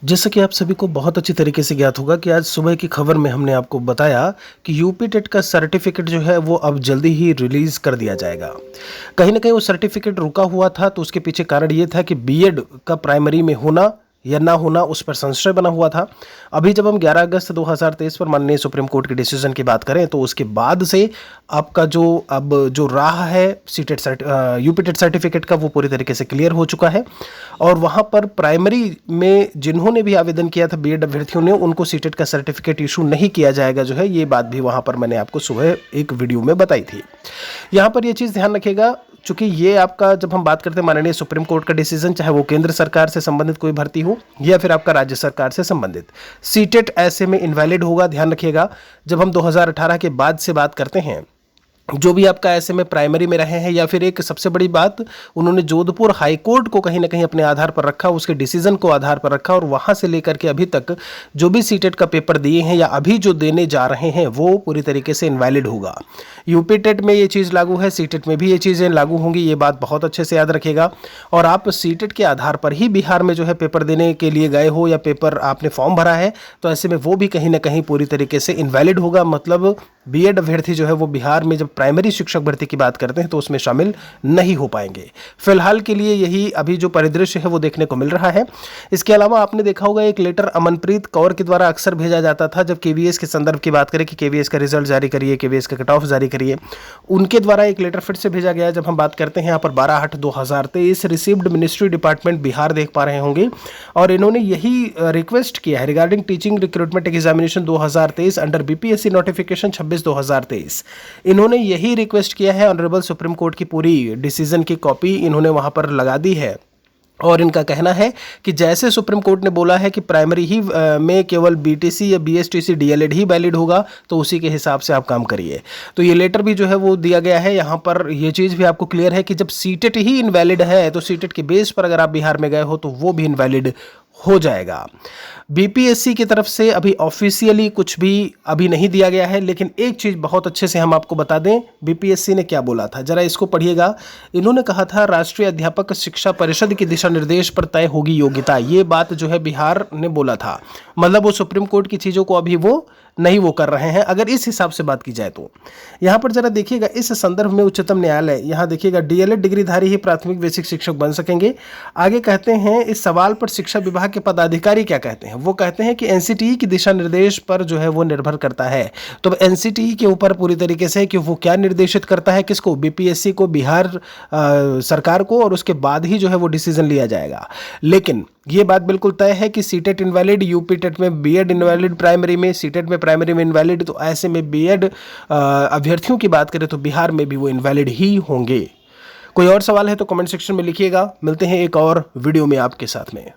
जैसा कि आप सभी को बहुत अच्छी तरीके से ज्ञात होगा कि आज सुबह की खबर में हमने आपको बताया कि यूपी टेट का सर्टिफिकेट जो है वो अब जल्दी ही रिलीज कर दिया जाएगा। कहीं ना कहीं वो सर्टिफिकेट रुका हुआ था, तो उसके पीछे कारण ये था कि बीएड का प्राइमरी में होना या ना होना उस पर संशय बना हुआ था। अभी जब हम 11 अगस्त 2023 पर माननीय सुप्रीम कोर्ट के डिसीजन की बात करें, तो उसके बाद से आपका जो राह है यूपी टेट सर्टिफिकेट का, वो पूरी तरीके से क्लियर हो चुका है। और वहां पर प्राइमरी में जिन्होंने भी आवेदन किया था बीएड अभ्यर्थियों ने, उनको सीटेट का सर्टिफिकेट इशू नहीं किया जाएगा जो है, ये बात भी वहां पर मैंने आपको सुबह एक वीडियो में बताई थी। यहां पर ये चीज़ ध्यान रखिएगा, चूंकि ये आपका, जब हम बात करते हैं माननीय सुप्रीम कोर्ट का डिसीजन, चाहे वो केंद्र सरकार से संबंधित कोई भर्ती हो या फिर आपका राज्य सरकार से संबंधित, सीटेट ऐसे में इनवैलिड होगा। ध्यान रखिएगा, जब हम 2018 के बाद से बात करते हैं, जो भी आपका ऐसे में प्राइमरी में रहे हैं, या फिर एक सबसे बड़ी बात, उन्होंने जोधपुर हाई कोर्ट को कहीं ना कहीं अपने आधार पर रखा, उसके डिसीजन को आधार पर रखा, और वहां से लेकर के अभी तक जो भी सीटेट का पेपर दिए हैं या अभी जो देने जा रहे हैं, वो पूरी तरीके से इनवैलिड होगा। यूपी टेट में ये चीज़ लागू है, सीटेट में भी ये चीज़ें लागू होंगी, ये बात बहुत अच्छे से याद रखिएगा। और आप सीटेट के आधार पर ही बिहार में जो है पेपर देने के लिए गए हो, या पेपर आपने फॉर्म भरा है, तो ऐसे में वो भी कहीं ना कहीं पूरी तरीके से इनवैलिड होगा। मतलब बीएड अभ्यर्थी जो है वो बिहार में जब प्राइमरी शिक्षक भर्ती की बात करते हैं तो उसमें शामिल नहीं हो पाएंगे। फिलहाल के लिए यही अभी जो परिदृश्य है वो देखने को मिल रहा है। इसके अलावा आपने देखा होगा, एक लेटर अमनप्रीत कौर के द्वारा अक्सर भेजा जाता था जब केवीएस के संदर्भ की बात करें कि केवीएस का रिजल्ट जारी करिए, केवीएस का कट ऑफ जारी करिए। उनके द्वारा एक लेटर फिर से भेजा गया। जब हम बात करते हैं यहाँ पर 12/8/2023 रिसीव्ड मिनिस्ट्री डिपार्टमेंट बिहार देख पा रहे होंगे, और इन्होंने यही रिक्वेस्ट किया है regarding teaching recruitment examination 2023 under BPSC notification 26/2023। इन्होंने यही रिक्वेस्ट किया है। ऑनरेबल सुप्रीम कोर्ट की पूरी डिसीजन की कॉपी इन्होंने वहां पर लगा दी है, और इनका कहना है कि जैसे सुप्रीम कोर्ट ने बोला है कि प्राइमरी ही में केवल बीटीसी या बीएसटीसी डीएलएड ही वैलिड होगा, तो उसी के हिसाब से आप काम करिए। तो ये लेटर भी जो है वो दिया गया है। यहाँ पर ये चीज़ भी आपको क्लियर है कि जब सीटेट ही इनवैलिड है, तो सीटेट के बेस पर अगर आप बिहार में गए हो तो वो भी इनवैलिड हो जाएगा। बीपीएससी की तरफ से अभी ऑफिशियली कुछ भी अभी नहीं दिया गया है, लेकिन एक चीज़ बहुत अच्छे से हम आपको बता दें, बीपीएससी ने क्या बोला था, जरा इसको पढ़िएगा। इन्होंने कहा था, राष्ट्रीय अध्यापक शिक्षा परिषद के दिशा निर्देश पर तय होगी योग्यता। ये बात जो है बिहार ने बोला था। मतलब वो सुप्रीम कोर्ट की चीज़ों को अभी वो नहीं वो कर रहे हैं, अगर इस हिसाब से बात की जाए तो। यहाँ पर जरा देखिएगा, इस संदर्भ में उच्चतम न्यायालय, यहाँ देखिएगा, डीएलएड डिग्रीधारी ही प्राथमिक बेसिक शिक्षक बन सकेंगे। आगे कहते हैं, इस सवाल पर शिक्षा विभाग के पदाधिकारी क्या कहते हैं। वो कहते हैं कि एनसीटीई की दिशा निर्देश पर जो है वो निर्भर करता है। तो एनसीटीई के ऊपर पूरी तरीके से कि वो क्या निर्देशित करता है, किसको, बीपीएससी को, बिहार सरकार को, और उसके बाद ही जो है वो डिसीजन लिया जाएगा। लेकिन ये बात बिल्कुल तय है कि सीटेट इनवैलिड, यूपी टेट में बीएड इनवैलिड, प्राइमरी में, सीटेट में प्राइमरी में इनवैलिड, तो ऐसे में बीएड अभ्यर्थियों की बात करें तो बिहार में भी वो इनवैलिड ही होंगे। कोई और सवाल है तो कमेंट सेक्शन में लिखिएगा। मिलते हैं एक और वीडियो में आपके साथ में।